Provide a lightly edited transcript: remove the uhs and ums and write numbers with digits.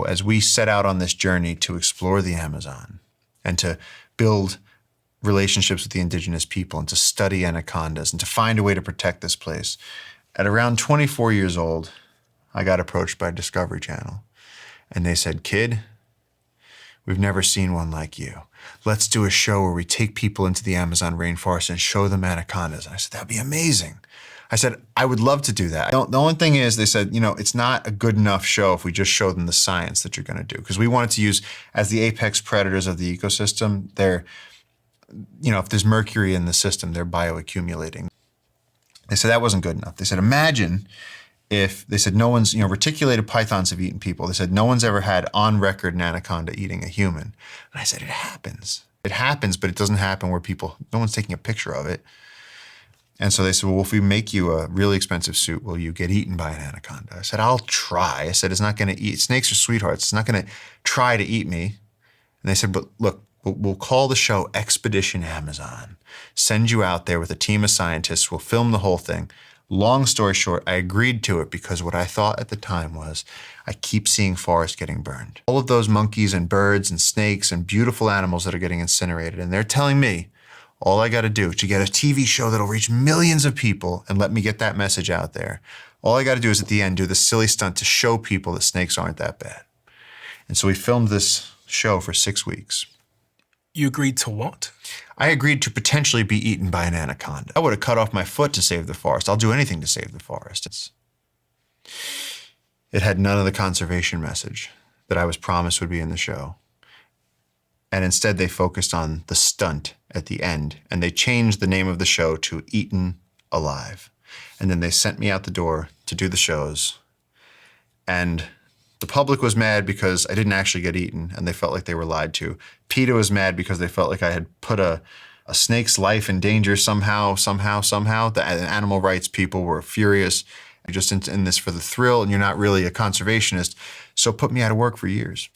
as we set out on this journey to explore the Amazon and to build relationships with the indigenous people and to study anacondas and to find a way to protect this place, at around 24 years old, I got approached by Discovery Channel. And they said, "Kid, we've never seen one like you. Let's do a show where we take people into the Amazon rainforest and show them anacondas." And I said, "That'd be amazing." I said, "I would love to do that." The only thing is, they said, it's not a good enough show if we just show them the science that you're going to do. Because we wanted to use, as the apex predators of the ecosystem, if there's mercury in the system, they're bioaccumulating. They said that wasn't good enough. They said, imagine if, they said, no one's, reticulated pythons have eaten people. They said, no one's ever had on record an anaconda eating a human. And I said, it happens. It happens, but it doesn't happen where no one's taking a picture of it. And so they said, well, if we make you a really expensive suit, will you get eaten by an anaconda? I said, I'll try. I said, it's not going to eat. Snakes are sweethearts. It's not going to try to eat me. And they said, but look, we'll call the show Expedition Amazon. Send you out there with a team of scientists. We'll film the whole thing. Long story short, I agreed to it because what I thought at the time was, I keep seeing forests getting burned. All of those monkeys and birds and snakes and beautiful animals that are getting incinerated. And they're telling me, all I got to do to get a TV show that'll reach millions of people and let me get that message out there, all I got to do is at the end do this silly stunt to show people that snakes aren't that bad. And so we filmed this show for 6 weeks. You agreed to what? I agreed to potentially be eaten by an anaconda. I would have cut off my foot to save the forest. I'll do anything to save the forest. It had none of the conservation message that I was promised would be in the show. And instead they focused on the stunt at the end, and they changed the name of the show to Eaten Alive. And then they sent me out the door to do the shows. And the public was mad because I didn't actually get eaten, and they felt like they were lied to. PETA was mad because they felt like I had put a snake's life in danger somehow. The animal rights people were furious. You're just in this for the thrill, and you're not really a conservationist. So put me out of work for years.